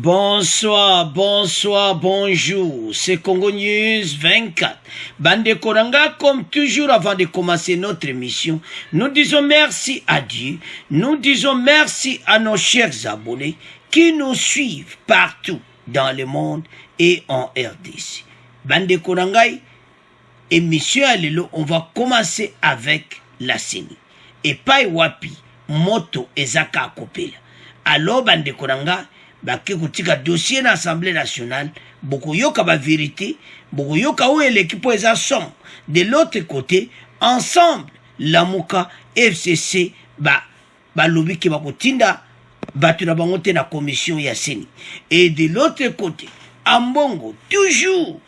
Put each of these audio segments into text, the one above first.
Bonsoir, bonsoir, bonjour. C'est Congo News 24. Bande Koranga, comme toujours avant de commencer notre émission, nous disons merci à Dieu. Nous disons merci à nos chers abonnés qui nous suivent partout dans le monde et en RDC. Bande Koranga, émission à l'élo, on va commencer avec la CENI. Et pas wapi, moto ezaka kopela. Alors, Bande Koranga, baki kutika dossier na Assemblée nationale, beaucoup yoka ba vérité, beaucoup yoka où est l'équipe eza somme. De l'autre côté, ensemble, Lamuka, FCC, lobi ki bakotinda, batu na bango te na commission ya CENI. Et de l'autre côté, Ambongo, toujours,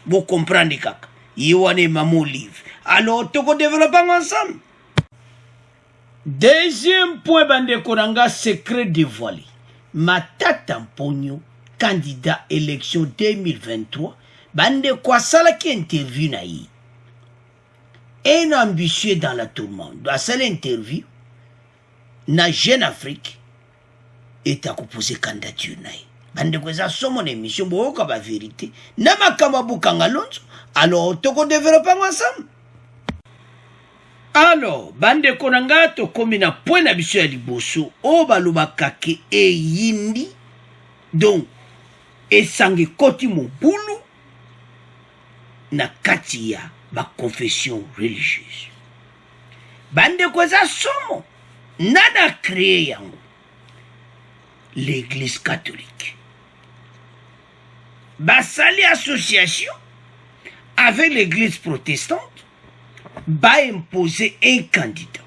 vous comprenez kaka, Yoane Mamou livre. Alors, toko développons ensemble. Deuxième point, Bande Koranga, secret dévoilé. Matata Mpogno, candidat élection 2023, bande kwa sala qui interview na yi. Un ambitieux dans la tourmente, doit sala interview, na Jeune Afrique, et à composer candidature na yi. Bande kwa za somo na émission, bo ka ba vérité, na makamba bukanga lonzo, alors toko développer ensemble. Alors, bande konanga to komi na point na biso ya liboso o balobaka ke e yindi donc esangi koti mobulu na kati ya ba confession religieuse. Bande koza somo nana créé yango l'église catholique. Basali association avec l'église protestante va imposer un candidat.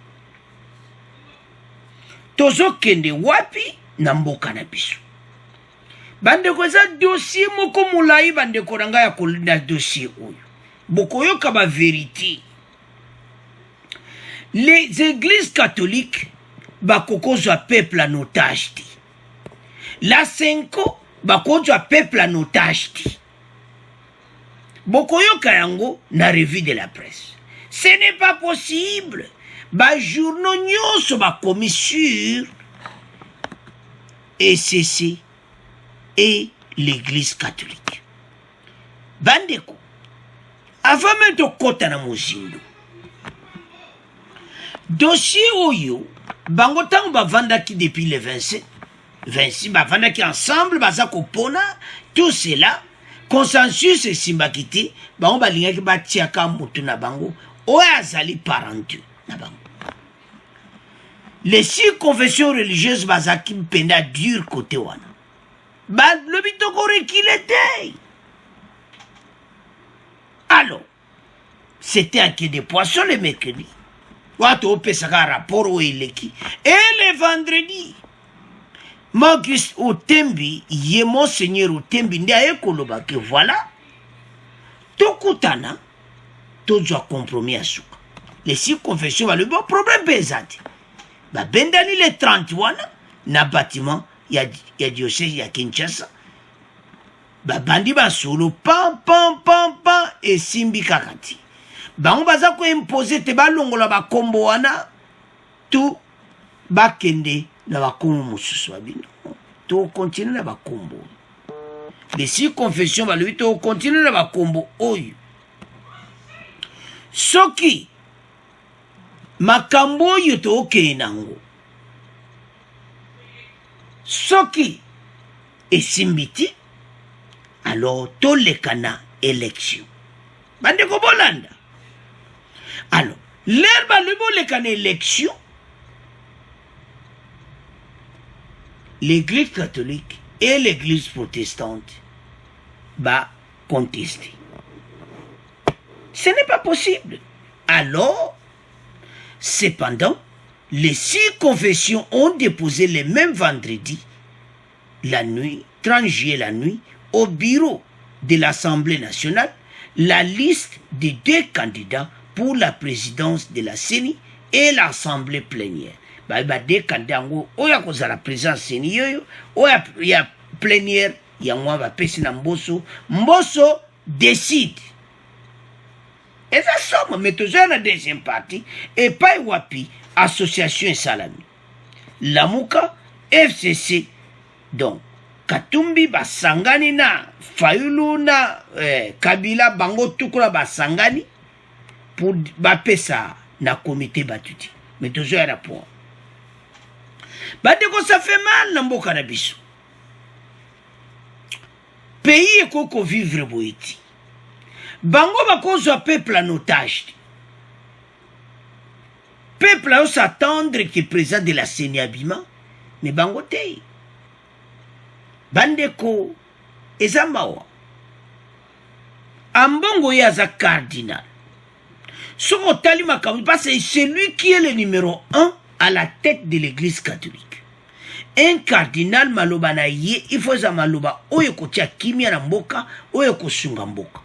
Tozo kende wapi na mboka na biso. Bande koza dossier moko mulai bande koranga ya kolinda dossier oyo. Boko yoka ba vérité. Les églises catholiques bakokozwa peuple en otage ti. La Senko bakozwa peuple en otage ti. Boko yoka yango na revue de la presse. Ce n'est pas possible. Ba journaux nyonso ba commis sur ECC et l'église catholique. Bandeko, avant même de kota na mozindo, dossier oyo, bango tango ba vandaki depuis le 26, ba vandaki ensemble, ba za kopona, tout cela, consensus et simbakiti, bango ba lingaki ba tiaka mutu na bango, oya azali parentu na bango. Les 6 confessions religieuses bazaki mpenda dur côté wana. Ba lobi toko rekile te. Alors, c'était un quai de poisson le mercredi. Wato opesaka rapport o eleki. Et le vendredi, Marcus Otembi, ye monseigneur Otembi, ndi aye koloba que voilà, tokutana, tous ont compromis à souka. Les 6 confessions, le bon problème pesant. Bah, bendani les 31, na bâtiment, il y a diocèse, il y a Kinshasa. Bah, bandi ba solo, pam, et simbi kakati. Bah, on va ko imposer te ba longola ba kombo wana, tout, ba kende, na ba kombo mususu wabino. Tout continue na ba kombo. Les 6 confessions, bah, lui, tout continue na ba kombo, oyo. Soki makambo oyo tookee nango soki esimbi ti alors tolekana élection bandeko bolanda. Alors ler balobi bolekana élection, l'église catholique et l'église protestante va contester. Ce n'est pas possible. Alors, cependant, les 6 confessions ont déposé le même vendredi, la nuit, 30 juillet la nuit, au bureau de l'Assemblée nationale, la liste de 2 candidats pour la présidence de la CENI et l'Assemblée plénière. Bah, 2 candidats, oya koza la présidence CENI yoyo, oya ya plénière, ya mwa ba pesi na Mbosso. Mbosso décide. Et ça somme, mais toujours la deuxième partie, et pas wapi, association et salami. Lamuka, FCC, donc, Katumbi basangani na Fayulu na Kabila bango tukula basangani pour bapesa na comité batuti. Mais toujours un rapport. Badeko ça fait mal na mboka na biso. Pays ekoko vivre boiti. Bango bakozwa peuple en otage. Peuple a s'attendre que président de la CENI abima, mais bango te. Bandeko ezamawa. Ambongo yaza cardinal. Soko tali makambo parce que c'est lui qui est le numéro 1 à la tête de l'église catholique. Un cardinal maloba na ye, il faut za maloba oyo kotia kimia na mboka, oyo kosunga mboka.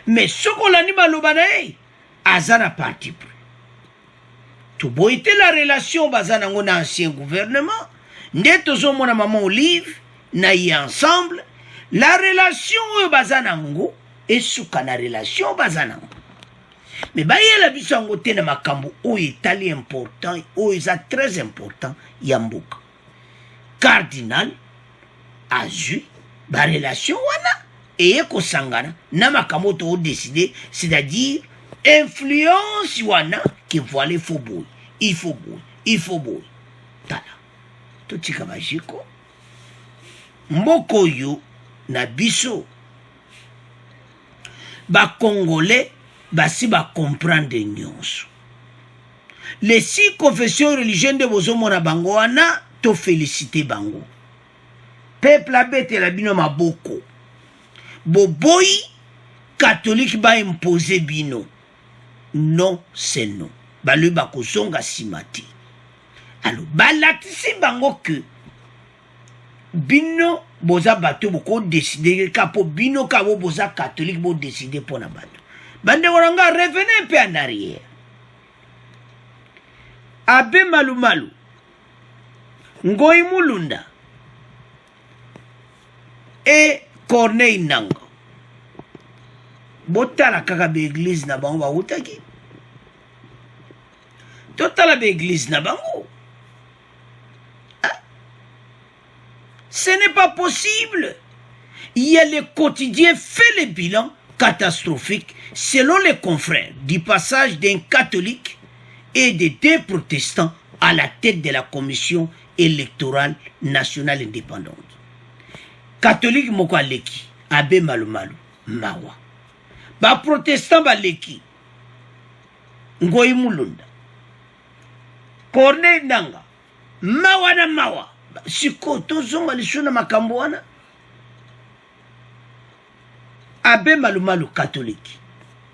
Mais soko lani maloba na ye, azana parti pris. To boite la relation bazana ngona ancien gouvernement, ndeto zo mona maman Olive, na ye ensemble, la relation oyo bazana ngo, esuka na relation bazana ngo. Mais baye la biso ngo te na makambo oyo etali important, oyo eza très important ya mboka. Cardinal azui ba relation wana eye kosangana na makambo to décider, c'est-à-dire influence wana qui voile faut boy, il faut boy, il faut boy. Tala. To tika bajiko. Mboko yo na biso ba Congolais basi ba comprendre nyonso. Les 6 confessions religieuses de bozomona bango wana to féliciter bango. Peuple abete la bino maboko. Boboyi catholique ba imposer bino. Non, c'est non. Balu bakozonga simati. Alors, balatisi bango que bino boza bato boko décider kapo bino kabo boza catholique bo décider pour na bato. Bande waranga revenez un peu en arrière. Abe Malu Malu, Ngoyi Mulunda et Corneille Nango. Botala kaka be église na bango ba utaki. Totala be église na bango. Ce n'est pas possible. Il y a le quotidien fait le bilan catastrophique selon les confrères du passage d'un catholique et de 2 protestants à la tête de la commission électorale nationale indépendante. Catholique moko aleki, Abe Malu Malu, mawa. Ba protestant baleki, Ngoyi Mulunda. Corneille Nanga, mawa na mawa. Siko tozonga lisuna makambo wana. Abe Malu Malu catholique.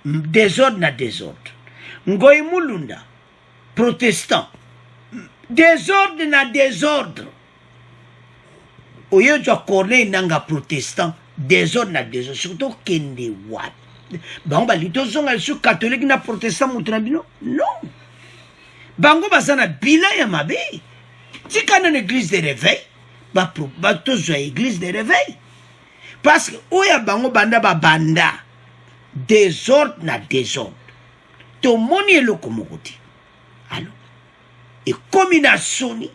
Désordre na désordre. Ngoyi Mulunda, protestant. Désordre na désordre. Oyo jwa Corneille Nanga protestant. Désordre na désordre. Surtout kende wat. Bango bali tozonga lisu catholique na protestant mutu bino? Non. Bango basana bila ya mabe. Si quand une église de réveil, bah tous église de réveil. Parce que oya bango banda ba banda désordre na désordre. To moni elo komokoti. Alors, et comme ina soni,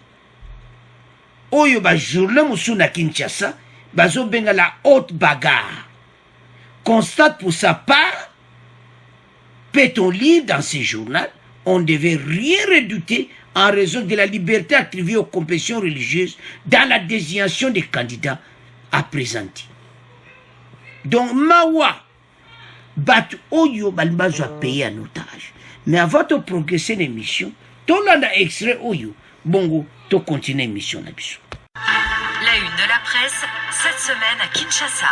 oyo ba journée musu na Kinshasa, bazo benga la haute bagarre. Constate pour sa part, peut-on lire dans ce journal, on ne devait rien redouter en raison de la liberté attribuée aux confessions religieuses dans la désignation des candidats à présenter. Donc, Mawa, bat Oyo Balbazo a payé en otage. Mais avant de progresser l'émission, tout le monde a extrait Oyo. Bongo, tu continues l'émission. La une de la presse, cette semaine à Kinshasa.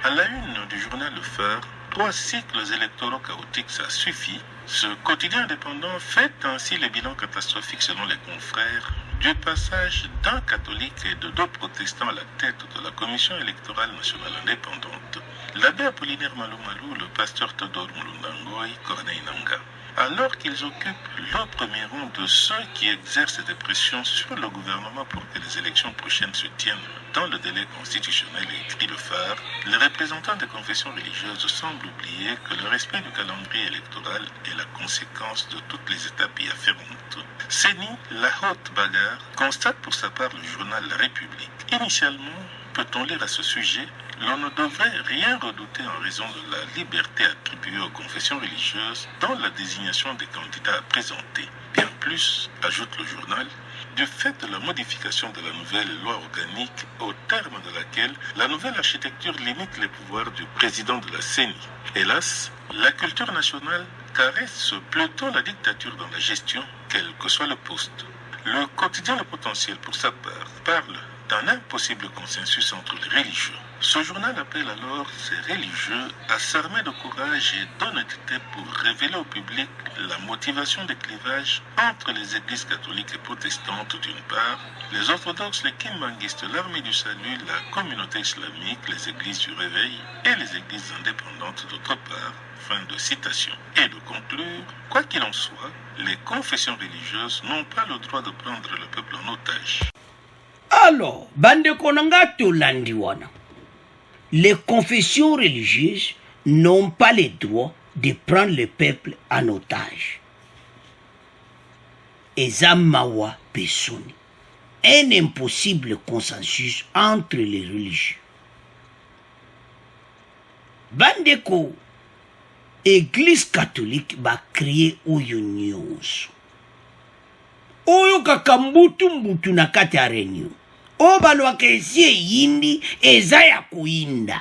À la une du journal Le Phare, 3 cycles électoraux chaotiques, ça suffit. Ce quotidien indépendant fait ainsi le bilan catastrophique selon les confrères du passage d'un catholique et de 2 protestants à la tête de la commission électorale nationale indépendante. L'abbé Apollinaire Malu Malu, le pasteur Théodore Mulunda Ngoyi, Corneille Nanga. alors qu'ils occupent le premier rang de ceux qui exercent des pressions sur le gouvernement pour que les élections prochaines se tiennent dans le délai constitutionnel et écrit le phare, les représentants des confessions religieuses semblent oublier que le respect du calendrier électoral est la conséquence de toutes les étapes y afférentes. Seni, la haute bagarre, constate pour sa part le journal La République. Initialement, peut-on lire à ce sujet, l'on ne devrait rien redouter en raison de la liberté attribuée aux confessions religieuses dans la désignation des candidats à présenter. Bien plus, ajoute le journal, du fait de la modification de la nouvelle loi organique au terme de laquelle la nouvelle architecture limite les pouvoirs du président de la CENI. Hélas, la culture nationale caresse plutôt la dictature dans la gestion, quel que soit le poste. Le quotidien Le Potentiel, pour sa part, parle d'un impossible consensus entre les religieux. Ce journal appelle alors ces religieux à s'armer de courage et d'honnêteté pour révéler au public la motivation des clivages entre les églises catholiques et protestantes d'une part, les orthodoxes, les kimbanguistes, l'armée du salut, la communauté islamique, les églises du réveil et les églises indépendantes d'autre part. Fin de citation. Et de conclure, quoi qu'il en soit, les confessions religieuses n'ont pas le droit de prendre le peuple en otage. Alors, bande konanga tolandiwana. Les confessions religieuses n'ont pas le droit de prendre le peuple en otage. Ezamawa Pesoni. Un impossible consensus entre les religieux. Bandeko, Église catholique va créer oyo nyonso. Oyo kakambutu mbutu na kati ya réunion. O balwaka esi eyindi eza ya koyinda.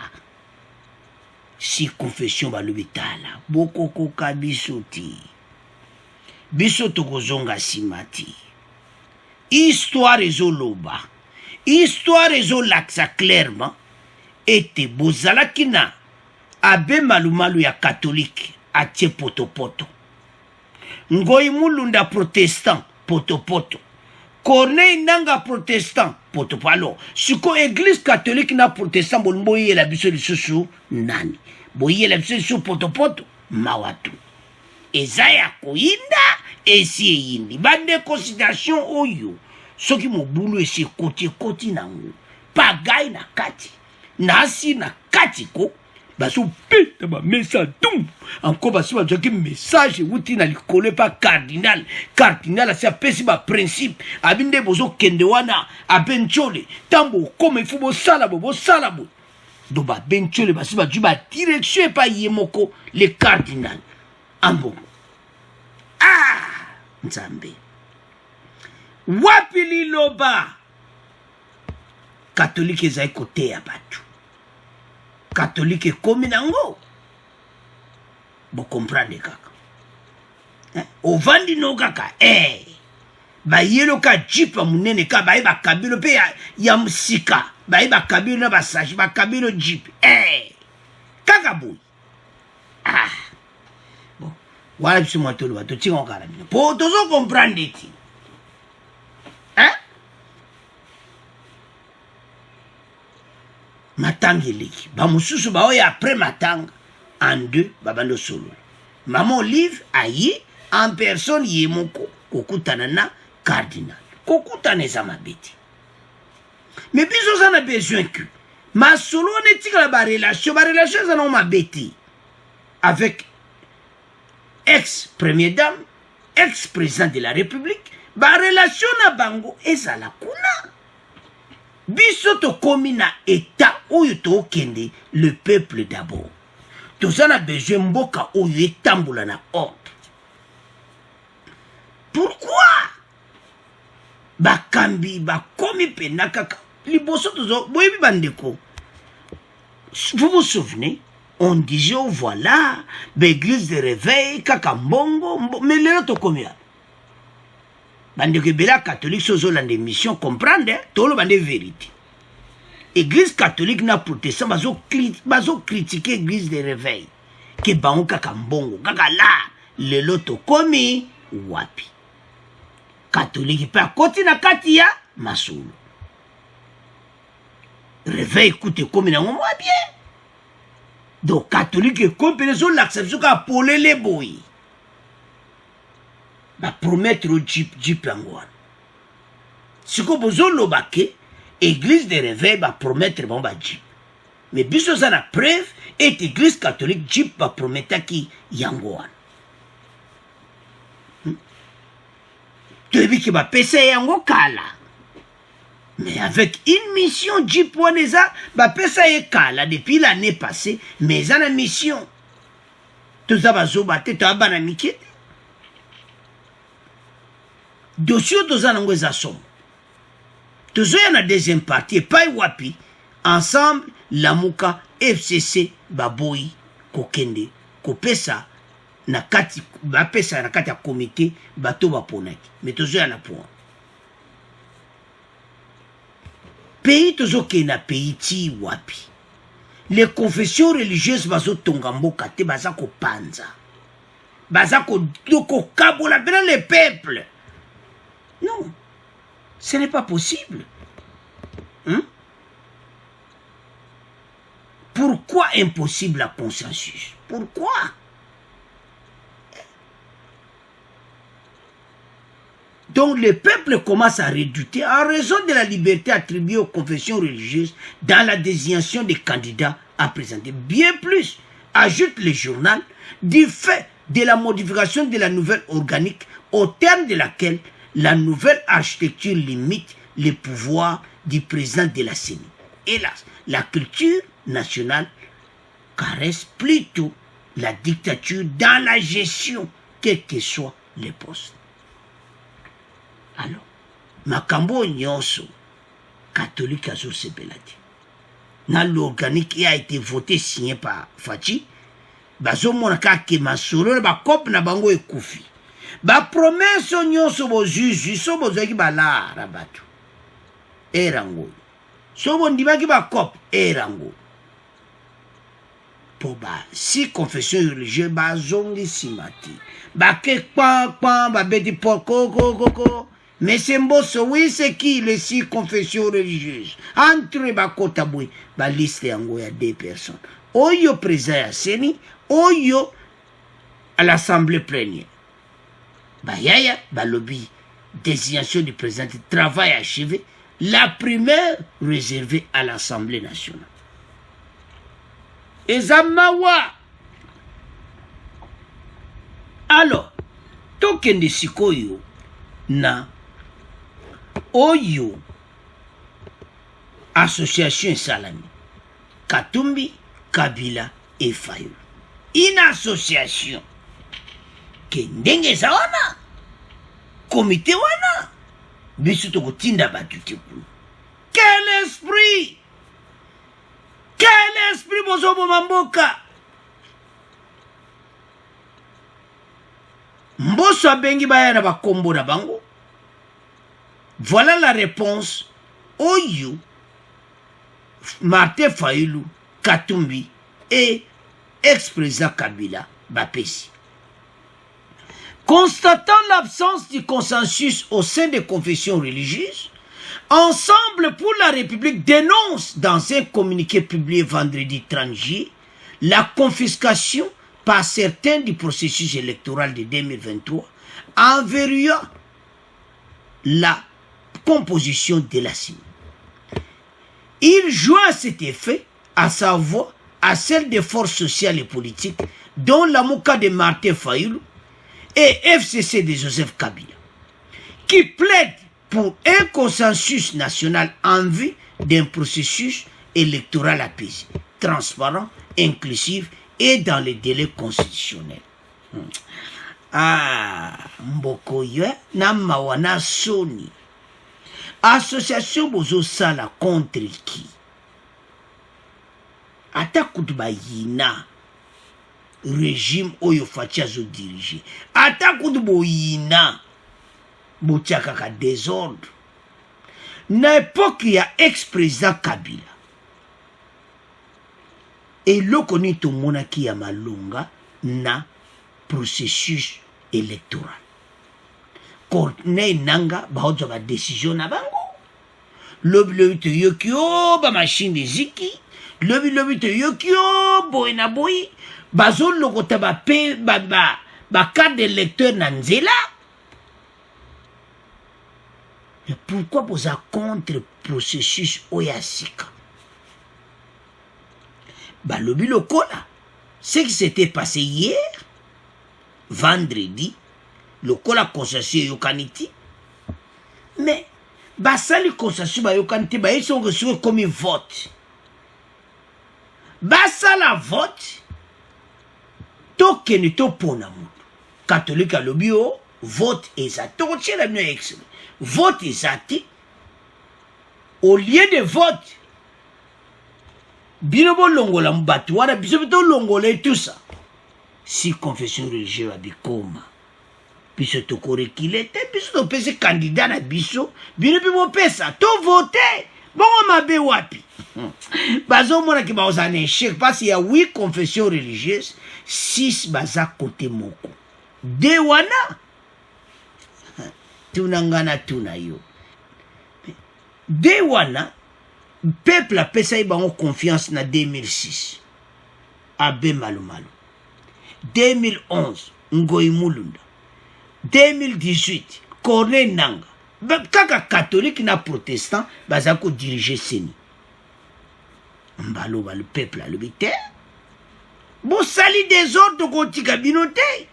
Si confession balobi tala bokokoka biso ti. Biso tokozonga nsima ti. Histoire ezoloba. Histoire ezolakisa clairement ete bozalaki na abe malumalu ya catholique atie potopoto. Ngoyi mulunda protestant potopoto. Corneille nanga protestant potopoto. Alors, siko église catholique na protestant boye la biso lisusu nani. Boye la biso lisusu potopoto mawatu. Eza ya koyinda esi eyindi. Bande considération oyo. Soki mobulu esi koti nango. Pagay na kati. Nasi na kati ko. Baso peta ba message tum encore baso ba joki message wuti na likole pa cardinal asi apesi ba principe abinde bozo kende wana abenchole tambo comme il faut bo sala bo do ba benchole basi ba ju ba direction pa yemoko le cardinal ambo nzambe wapi liloba catholique ezai kote ya batu catholique komi nango bo comprendre kaka ovandi no kaka bayelo ka jipa munene ka baye bakabilo pe ya musika baye bakabilo na basashi bakabilo jip kaka boy bon wala biso matolo bato tinga ngala bino po tozo comprendre ti matanga eleki bamosusu baoya après matanga en deux babando solo mama Olive aye en personne ye moko kokutana na cardinal kokutana eza mabeti mais biso za na besoin que masolo ne tikala ba relation eza na mabeti avec ex première dame ex président de la république ba relation na bango ezala kuna. Biso tokomi na état oyo tokende le peuple d'abord. Toza na besoin mboka oyo etambola na ordre. Pourquoi? Bakambi bakomi pena kaka liboso tozo boyebi bandeko. Vous vous souvenez? On disait oh voilà, l'église de réveil kaka mbongo mais lelo tokomi ya. Bandeko bela catholique sozo la mission comprendre tolo bande vérité. Église catholique na protestant bazo critiquer église de réveil ke bango kaka mbongo kaka la lelo tokomi wapi. Catholique pa koti na kati ya masolo. Réveil écoute comme na moi bien. Donc catholique comme peso l'acception ka polele boy. ba promettre au Jeep yango wana siko bozoloba ke église de réveil ba promettre bango ba Jeep mais biso za na preuve et église catholique Jeep ba prometaki yango wana toyebi ke bapesa yango kala mais avec une mission Jeep wana eza bapesa ye kala depuis l'année passée mais eza na mission toza bazoba te toya bana mike te dossier toza nango eza somo tozoya na deuxième partie epai wapi ensemble lamuka FCC baboyi kokende kopesa na kati bapesa na kati ya komite bato baponaki mais tozoya na point pays tozokende na pays ti wapi les confessions religieuses bazotonga mboka te baza kopanza baza kokabola mpena le peuple non ce n'est pas possible pourquoi impossible à consensus pourquoi donc le peuple commence à redouter en raison de la liberté attribuée aux confessions religieuses dans la désignation des candidats à présenter. Bien plus, ajoute le journal, du fait de la modification de la nouvelle organique au terme de laquelle la nouvelle architecture limite les pouvoirs du président de la CENI. Hélas, la culture nationale caresse plutôt la dictature dans la gestion, quels que soient les postes. Alors, makambo nyonso catholique azosepela te na l'organique a été voté signé par Fachi bazomona kaka masolo na bakope na bango ekufi bapromese nyonso bozuzu so bozwaki balara bato erango so bondimaki bakope erango po ba si confession religieuse bazongisima te bake kpakpa babeti pokokokoko. Mais c'est Mbosso, oui, c'est qui les 6 confessions religieuses? Entre Bakotaboui, la liste yango ya 2 personnes. Oyo présent à Seni, Oyo à l'Assemblée plénière. Yaya, lobby, désignation du président, travail achevé, la primaire réservée à l'Assemblée nationale. Et Zamawa. Alors, token de Sikoyo, na Oyo association Salami Katumbi, Kabila et Fayulu. Une association que ndenge za wana comité wana biso to kotinda batu te kuna. Quel esprit bozobo mamboka Mbosso abengi baya na bakombo na bango. Voilà la réponse. Oyo, Martin Fayulu, Katumbi et ex-président Kabila Bapesi. Constatant l'absence du consensus au sein des confessions religieuses, Ensemble pour la République dénonce dans un communiqué publié vendredi 30 juillet la confiscation par certains du processus électoral de 2023 en verrouillant la composition de la CENI. Il joint à cet effet, à savoir à celle des forces sociales et politiques, dont la Mouka de Martin Fayulu et FCC de Joseph Kabila, qui plaident pour un consensus national en vue d'un processus électoral apaisé, transparent, inclusif et dans les délais constitutionnels. Ah, Mbokoye, Namawana Soni. Association Bozo Sala contre qui? Atakoudba yina. Régime Oyo Fachazo dirigé. Atakoudba yina. Boutiakaka désordre. Na époque, il y a ex-président Kabila. Et le connaît tout monaki ya malunga na processus électoral. Corneille Nanga bahozo ba décision na bango. Lobi to yokio ba machine ziki. Lobi to yokio boy na boy. Bazol lokota ba pe ba carte d'électeur na nzela. Mais pourquoi vous êtes contre le processus oyasika? Balobi lokola. Ce qui s'était passé hier, vendredi, lokola consensus yokaniti. Mais, basali consensus yokaniti, ils sont reçus comme un vote. Basala vote, tokeni to pona mutu. Catholique à l'obio, vote exact. Tokotien la mieux excellent. Vote exact. Au lieu de vote, binobo longola mbatu, wana bisobito longola et tout ça. Si confession religieuse a bikoma, biso tokore kilete, biso topese candidat na biso, binobi mo pesa, to vote, bongo mabe wapi. Bazo mona ki ba ozane échec, parce qu'il y a 8 confessions religieuses, 6 baza côté moko. De wana tunangana tuna yo. De wana peuple a pesa ibango confiance na 2006 abe malumalu 2011 Ngoyi Mulunda 2018 Corneille Nanga kaka catholique na protestant baza ko diriger seni mbalo le peuple a le bité bo sali des ordres kotika binote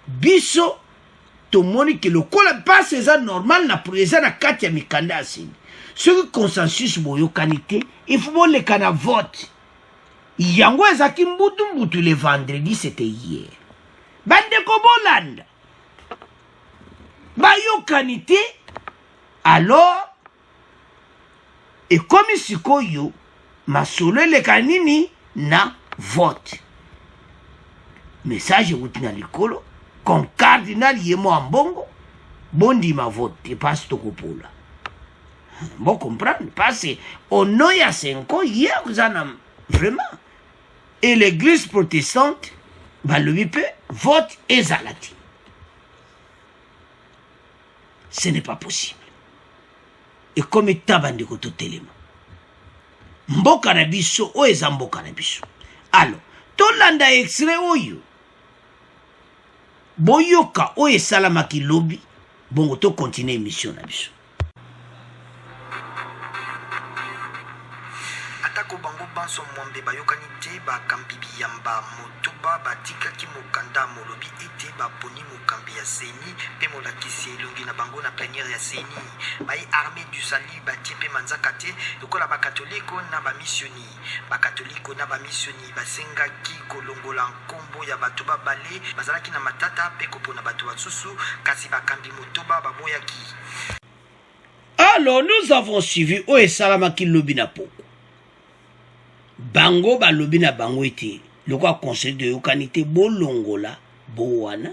biso to moni que le cola passe ça normal na présent na kati ya mikanda asini ce consensus boyo kanité il faut le kana vote yango ezaki mbutu le vendredi c'était hier bande ko bolanda bayo kanité alors et comme sikoyo masolo le kanini na vote message utina likolo comme cardinal yemo ambongo bondi ma vote passe tokopola bon comprendre parce que au nom ya 5 ans hier vous en avez vraiment et l'église protestante va le peu vote ezalati ce n'est pas possible et comme tabande ko totelema mboka na biso o eza mboka na biso alors tolanda extrait oyo boyoka o esalamaki lobi bongo to continuer émission na biso atako bango banso mwambe bayokani te bakambi biyamba motoba batikaki mokanda molobi ete baponi mokambi ya seni mpe molakisi elongi na bango na plénière ya seni baye armée du salut batie mpe manzaka te lokola bakatoliko na bamissioni bakatoliko na bamissioni basengaki kolongola nkombo ya bato babale bazalaki na matata mpe kopona bato basusu kasi bakambi motoba baboyaki. Alors nous avons suivi o esalamaki lobi na poko bango balobi na bango ete lokwa conseil de yokanité bolongola bowana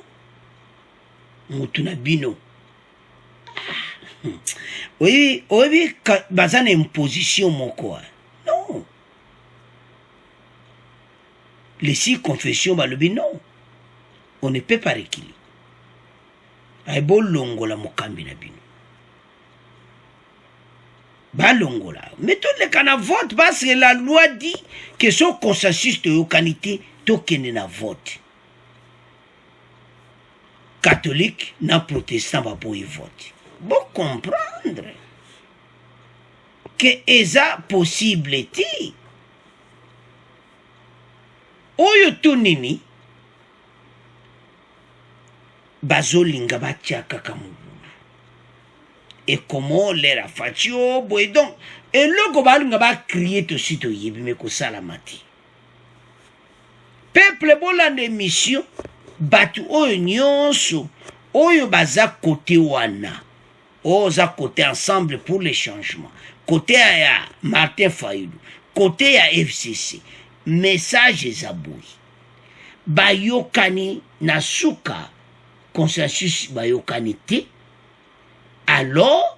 mutu na bino oyebi baza na imposition moko non les 6 confessions balobi non on ne peut pas reculer ay bolongola mokambi na bino balongola mais tout le kana vote parce que la loi dit que son consensus de yokanité tokende na vote catholique na protestant va pour y voter bon comprendre que eza possible ti oyo tunini bazolinga batiaka kamu et comment l'air a fait boy donc et le gobalinga ba crier to sito yebi me ko salamati peuple bolande mission batu oyo nyonso oyo baza côté wana oza côté ensemble pour les changements côté ya Martin Fayulu côté ya FCC message zaboui bayokani na suka consensus bayokani te. Alors,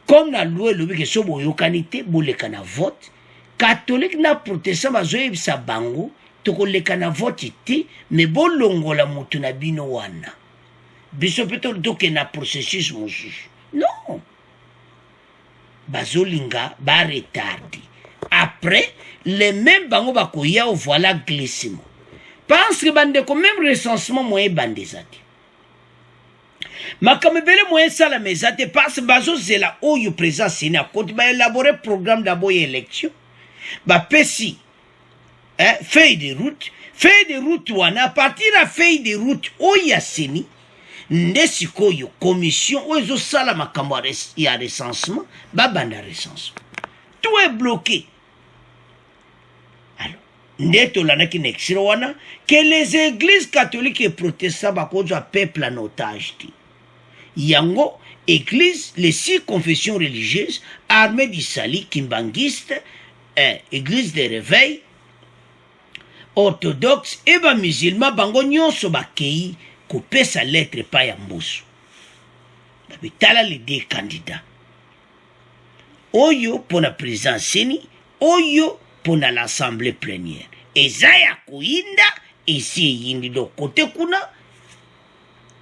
comme la loi le que so boyokanité boleka na vote, catholique na protestant bazoye sa bango to koleka na vote ti mais bolongola mutu na bino wana. Biso peto doke na processus mosusu. Non. Bazolinga ba retardi. Après, les mêmes bango bakoya au voilà glissement. Parce que bande ko même recensement moyen bande zati. makamebele moyen sala meza te parce bazo zela oyo présent seni a côté ba élaborer programme d'abord élection ba pesi feuille de route wana à partir de feuille de route oya seni nde sikoyo commission oyo ezosala makambo ya recensement babanda recensement tout est bloqué. Alors nde tolandaki na exilo wana que les églises catholiques et protestants bakozwa peuple en otage te yango église les 6 confessions religieuses armée d'Isali kimbangiste église de réveil orthodoxe et ba musulman bango nyonso bakei kopesa lettre pa ya mboso babitala les 2 candidats oyo pona président seni oyo pona l'assemblée plénière eza ya koyinda esi eyindi do kote kuna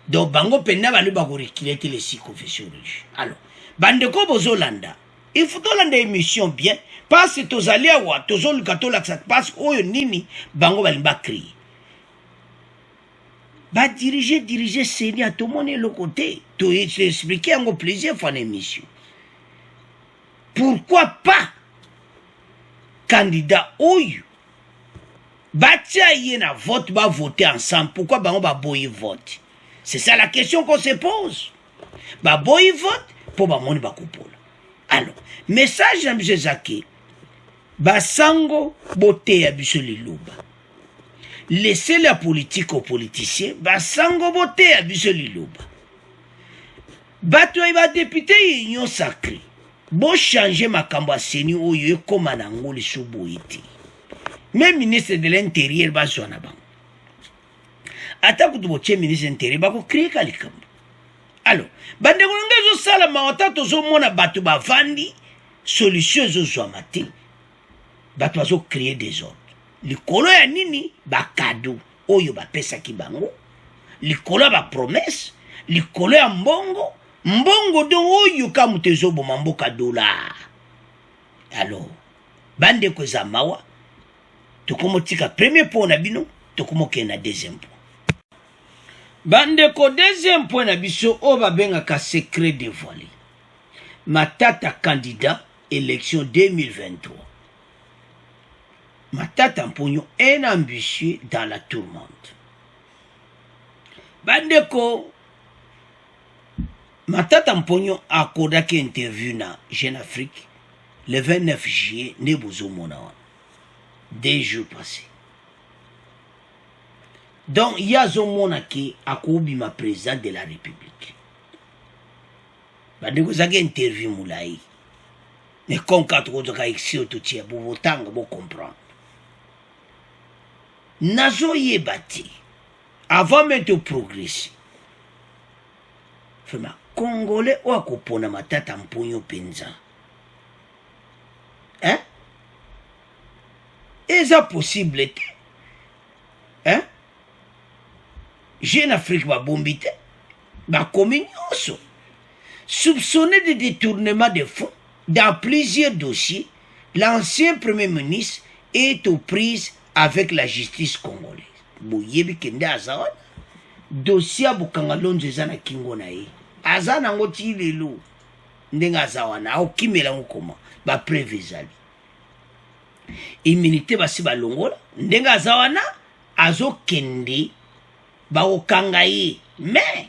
donc bango pena bali bakorekile te les 6 confessions religieuses. Alors bandeko bozolanda il faut tolanda émission bien parce que tozali awa tozoluka tolakisa parce que oyo nini bango bali bakriye ba diriger seni à tout monde le côté to expliquer yango plusieurs fois l'émission. Pourquoi pas candidat oyo batia yena vote ba voter ensemble, pourquoi bango ba boyi vote? C'est ça la question qu'on se pose. Ba boyi vote pour ba moni ba kupola. Alors message na monsieur Zaki basango bote ya biso liluba. Laissez la politique aux politiciens, basango bote ya biso liluba. Bato ba député union sacrée. Bo changer makambo ya seni oyo ekoma na ngoli suboyi te. Même ministre de l'intérieur bazwa na bango. Ata kutu boche ministre de l'intérieur bako créer kalikambo. Alors, bandeko ngezo sala maota tozomona bato bavandi solution ezozwama te. Bato bazo créer des ordres. Likolo ya nini bakado oyo bapesaki bango. Likolo ba promesse, likolo ya mbongo don oyo kamutezo boma mboka dollar. Alors, bandeko za mawa tokomotika premier point na bino tokomoke na deuxième point. Bandeko deuxième point na biso o babengaka secret dévoilé. Matata candidat élection 2023. Matata Mponyo un ambitieux dans la tourmente. Bandeko Matata Mponyo akordaki interview na Jeune Afrique le 29 juillet Nebozo Monawan. 2 jours passés. Donc, il y a un monaki akobima président de la République. Bandeko zaki interview moulai. Mais comme quand on a ici au tout tia, pour vous tanga, pour comprendre. Nazo yebati. Avant même de progresser. Fema, Congolais ou akopona Matata Mponyo penza. Hein? Est-ce possible? Hein? Jeune Afrique va bombiter. Va communion. Soupçonné de détournement de fonds dans plusieurs dossiers, l'ancien premier ministre est aux prises avec la justice congolaise. Boyebi kende azawana. Dossier bukangalonzo zana kingona ye. Azana ngoti lelo. Ndenga azawana. Au kimela ngokoma. Ba prévisali. Immunité basi balongola. Ndenga azawana. Azo kende. Ba okangaye. Mais.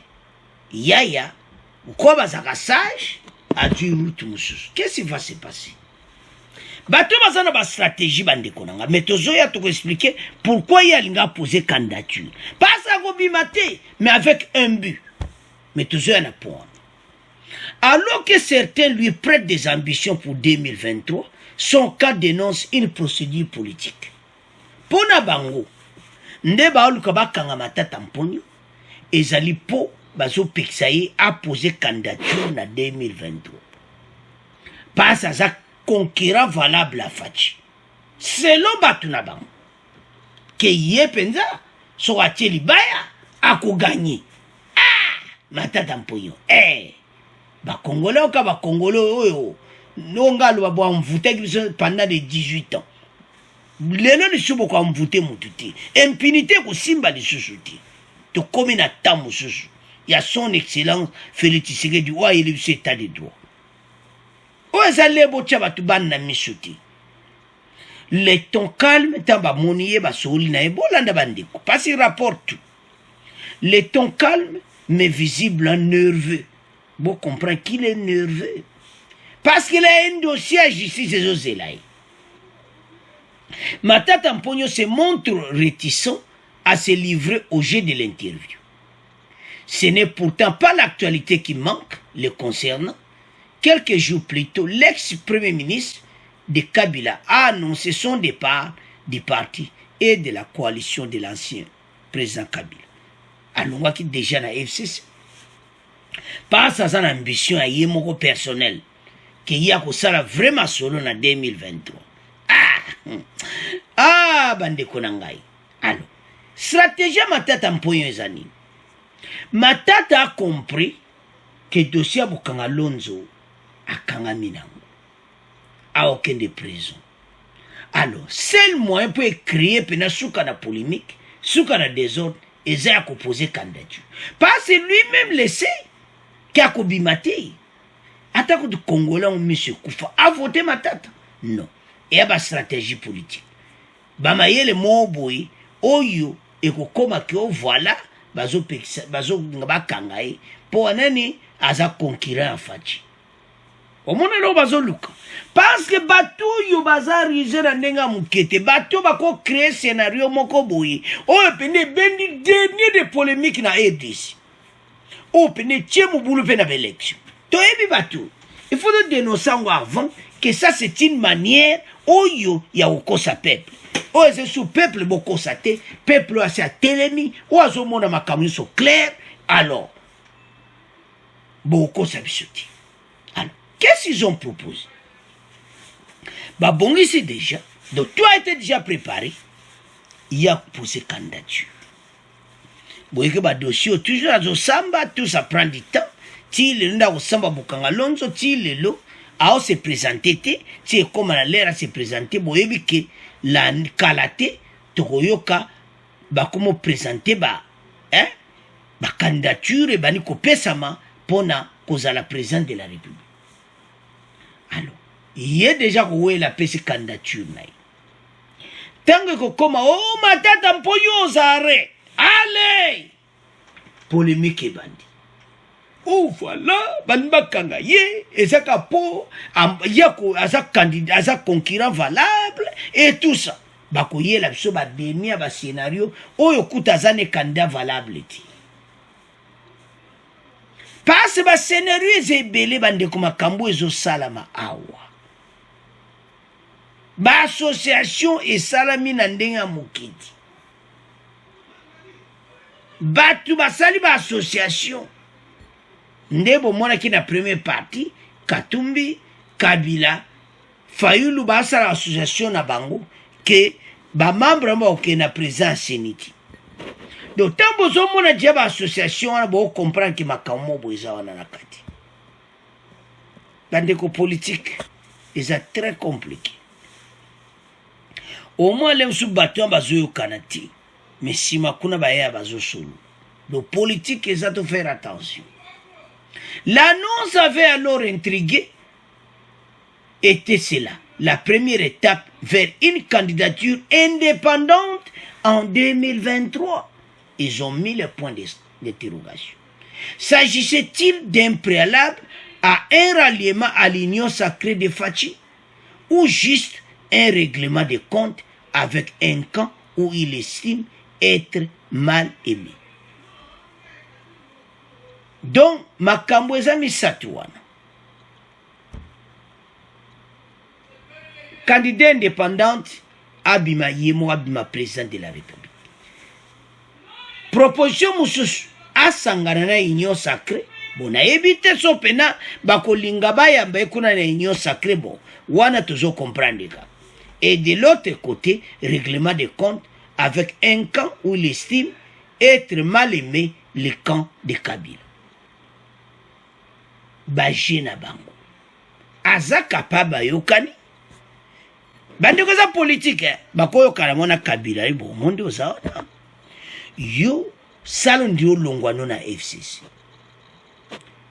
Yaya. Quoi bazaka sage. A dû route mususu. Qu'est-ce qui va se passer? Bato bazana ba stratégie bandeko nanga. Mais tozoya to expliquer pourquoi il a posé candidature. Pas à Gobimate, mais avec un but. Mais tozoya na point. Alors que certains lui prêtent des ambitions pour 2023, son cas dénonce une procédure politique. Pona bango, nde baoluka bakanga Matata Mponyo, ezali po bazo peksaye a posé candidature na 2023. Pas à ça conquérant valable à Fachi. Selon Batuna bango, que yé penza, so ateli baya, ako gagné. Ah! Matata Mponyo. Ba Congolais ou ba Congolais oyo. Nonga lo ba mvute pendant de 18 ans. Lelo ni subo kwa mvute mututi. Impunité ko simba li susuti. To komi na tamu susu. il y a son excellence Félix Tshisekedi ou il est état de droit o ezale bocha batu ban na misuti le ton calme tamba moniye ba soli na ebolanda bandeko parce qu'il rapporte tout le ton calme mais visible nerveux bon comprendre qu'il est nerveux parce qu'il a un dossier à justice et Zelaï. Matata Mponyo se montre réticent à se livrer au jeu de l'interview. Ce n'est pourtant pas l'actualité qui manque le concernant. Quelques jours plus tôt, l'ex-premier ministre de Kabila a annoncé son départ du parti et de la coalition de l'ancien président Kabila. Alors qui déjà na FCC. Pas sa son ambition à yemoko personnel qui y a ça vraiment solo en 2023. Bande konangai. Alors, stratégie Matata Mponyo ezani. Matata a compris que dossier Bukanga Lonzo a kanga minango. A aucun de prison. Alors, seul moyen pour créer pena souka na polémique, souka na désordre, et ça a composé candidature. Parce que lui-même laissé, qui a kobimate. Attaque de Congolais ou monsieur Koufa a voté Matata. Non. Il y a une stratégie politique. Bamaye le moboy, oyo, et kokoma ki o voilà, bazo ngabakangaye, pour nani, aza concurrent en fachi. Au monde là, bazo luka. Parce que bateau yo baza rize na nenga mukete, bateau bako créer scénario moko boye. Oyo pene bendi dernier de polémique na RDC. Oyo pene tche mubulu pe na élection. Il faut dénoncer avant que ça c'est une manière où il y a au sa peuple. Où est sous peuple beaucoup saté, peuple a sa télémie, ou à ce moment ma camion sont clairs, alors beaucoup s'absouti. Alors, qu'est-ce qu'ils ont proposé? Bah bon ici déjà, donc tout a été déjà préparé, il y a posé candidature. Bon que bah dossier toujours à Samba, tout ça prend du temps. Si le nda Samba Bukanga Lonzo, si le lo a se présenté, si comme la l'air à se présenter, bon que la kalate tokoyoka ba comment présenter ba candidature et ba ni kopesama pona koza la présidente de la République. Alors, il y a déjà où la pese candidature na. Tango ko koma Matata Mponyo zare. Allez! Polémique et bandi. Voilà, banbakanga ye, et ça capo, yako, asa candidat, asa concurrent valable, et tout ça. Bako ye la biso ba dernier ba scénario, oyo kuta zane candidat valable ti. Parce ba scénario ezebele bande kuma kambo ezo salama awa. Ba association et salami na ndenga mukiti. Batu basali ba association. Ndebo mwana ki na première partie, Katumbi, Kabila, Fayulu basa la association na bango, que ba membre mba oke na présence seniti. Donc, tant bozo mwana dia ba association, wana bo comprendre ki makamo boza wana na kati. Bandeko politique, c'est très compliqué. Au moins, les sous bateau bazo yo kanati, mais si makuna ba ya bazo solo. Donc, politique, ils ont faire attention. L'annonce avait alors intrigué, était cela, la première étape vers une candidature indépendante en 2023. Ils ont mis le point d'interrogation. S'agissait-il d'un préalable à un ralliement à l'union sacrée de Fachi ou juste un règlement de comptes avec un camp où il estime être mal aimé? Donc, makambo ezami satuana. Candidat indépendante, abima yemo abima président de la République. Proposition mususu asangana na union sacrée. Bon, na éviter so pena bakolinga bayamba ekuna na union sacrée bon. Wana tozo comprendre ka. Et de l'autre côté, règlement de compte avec un camp où il estime être mal aimé, le camp de Kabila. Bajena bango. Aza kapaba yokani. Bandeko za politique, bakoyo karamona Kabila ibo monde ozaona. Yo salon dio longwano na FCC.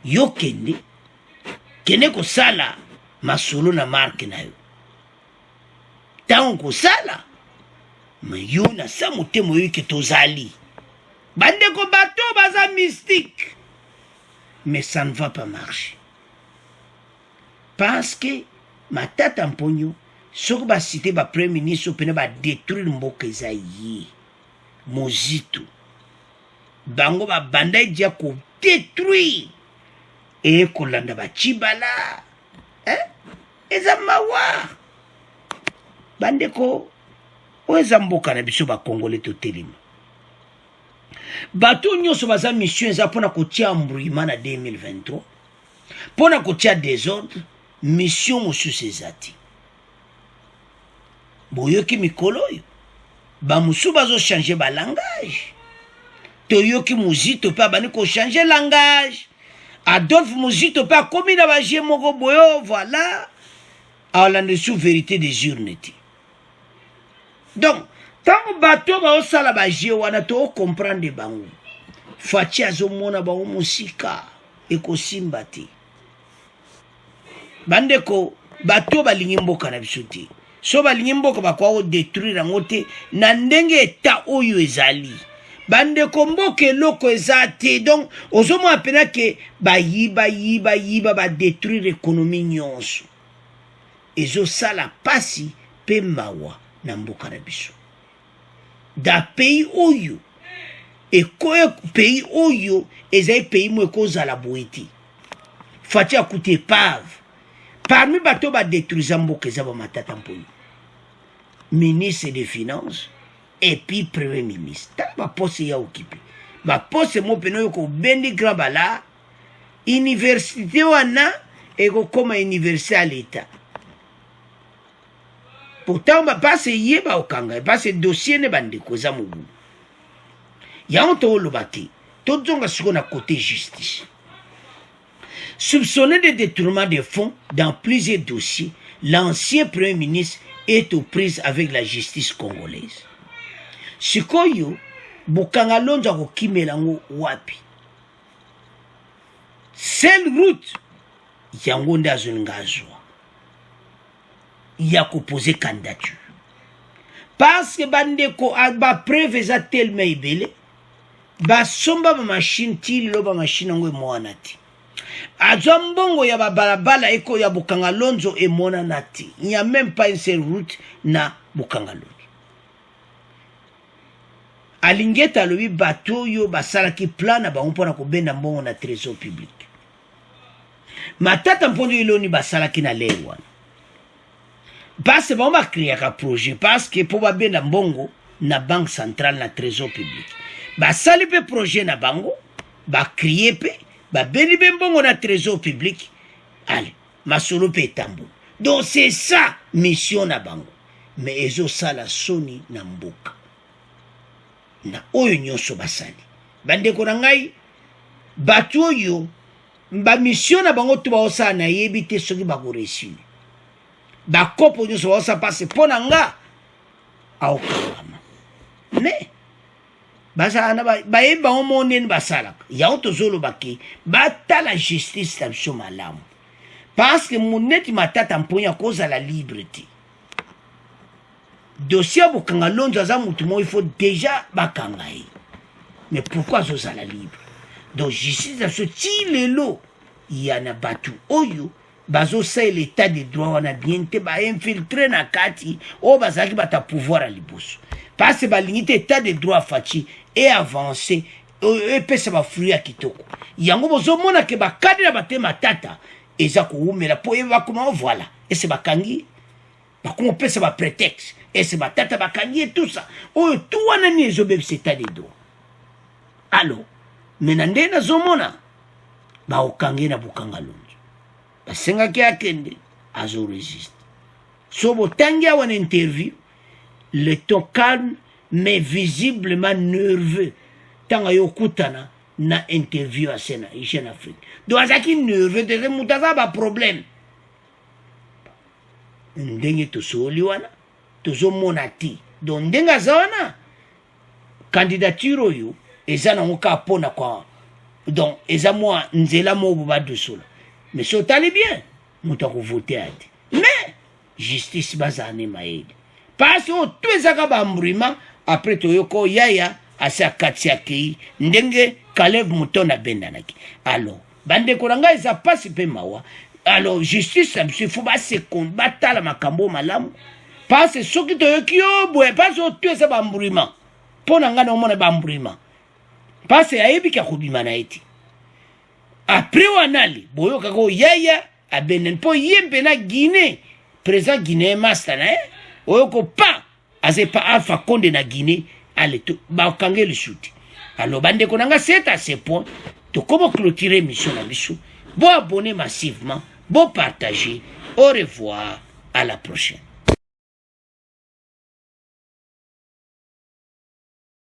yo kende kosala masolo na marque na yo ntango kosala me yo na sa motema oyo ke tozali bandeko bato baza mystique mais ça ne va pas marcher parce que Matata Mponyo soki basite premier ministre pene badétruire mboka eza ye mozitu bango babanda edia kodétruire ekolanda bachibala eza mawa bandeko oyo eza mboka na biso bakongole totelema bato nyonso baza mission eza mpona kotia embrouillement na 2023 mpona kotia désordre mission mosusu eza te boyoki mikolo oyo bamosusu bazochange balangage toyoki mozito mpe abandi kochange langage Adolphe Mozito mpe akomi na bagie moko boyo voilà aolanda sous vérité des urnes te donc ntango bato baosala bagie wana tookomprendre bango faci azomona bango mosika ekosimba te bandeko bato balingi mboka na biso te so balingi mboka bakoka kodétruire yango te na ndenge eta oyo ezali bandeko mboka eloko eza te donc ozomona mpena ke bayiba badétruire économie nyonso ezosala pasi mpe mawa na mboka na biso da pays oyo ekoya pays oyo ezali pays mo ekozala boye te fati akuta epave parmi bato badétruise mboka eza bamatata Mponyo ministre des finances et puis premier ministre tala baposte ya okipe baposte mo pene oyo kobendi grand bala université wana ekokoma université ya l'état pourtant bapase ye baokanga bapase dossier ne bandeko eza mobu yango tooloba te tozonga siko na côté justice soupçonné de détournement de fonds dans plusieurs dossiers l'ancien premier ministre est aux prises avec la justice congolaise sikoyo bokanga lonzo akokimela ngo wapi seule route yango nde azoninga azwa ya kopose candidature parce que bandeko bapreuve eza tellement ebele basomba bamashine ti lelo bamashine yango emonana te azwa mbongo ya babalabala eko ya bokanga lonzo emonana te il n'y a même pas une seule route na bokanga lonzo alingeta alobi bato oyo basalaki plan na bango mpona kobenda mbongo na trésor public Matata Mponyo eloni basalaki na lere wana parce bango bakreaka projet parce que mpo babenda mbongo na banque centrale na trésor public basali mpe projet na bango bakrie mpe babendi mpe mbongo na trésor public ale masolo mpe etambola donc c'est ça mission na bango mais ezosala soni na mboka na oyo nyonso basali bandeko na ngai bato oyo bamission na bango to baosala nayebi te soki bakoresile bakopo nyonso baosala pase mpo na nga aokangama me basala na bayebi bango mo neni basalaka yango tozolobaki batala justice na biso malamu parce que moneti Matata Mponyo akozala libre te dossier bokanga lonzo aza mutu mo il faut déjà bakanga ye mais pourquoi azozala libre donc justice na biso ti lelo yana batu oyo bazosala l'état de droit wana bien te bainfiltre na kati oyo bazalaki bata pouvoir ya liboso parce que balingi te état de droit faci e avancé epesa bafruit ya kitoko yango bozomona ke bakadi na bate Matata eza kowumela mpo ye bakoma voilà ese bakangi bakoma opesa baprétexte ese Matata bakangi et tout ça oyo tu wana ni ezobebisa état de droit alors mena nde nazomona baokangi na bokanga lonzo basengaki akende azoresiste so botangi awa na interview le ton calme mais visiblement nerveux tanga yokutana na interview à Sena Jeune Afrique donc azaki nerveux de mutu aza baproblème ndenge tosoli wana tozomona ti donc ndenge aza wana candidature oyo eza nango kaka mpona kwa donc eza mwa nzela mo ba dosolo mais so tali bien muta ko voter ate mais justice bazane maele parce que tout ezaka ba mbrima après toyoko yaya asa kati akei ndenge Caleb Mutona bendanaki alors bande koranga eza pasi pe mawa alors justice ça me faut ba seconde batala makambo malamu parce que soki toyoki yo boye parce que tout eza ba mbrima pona ngana omona ba mbrima parce que ayebi ka kobima na eti après wanali boyo kako yaya abenen po yembe na Guinée président Guinée master na oyoko pa azepa Alpha Condé na Guinée ale to ba kangeli shuti alors bande konanga c'est à ce point to comment clôturer mission na biso bon abonner massivement bon partager au revoir à la prochaine.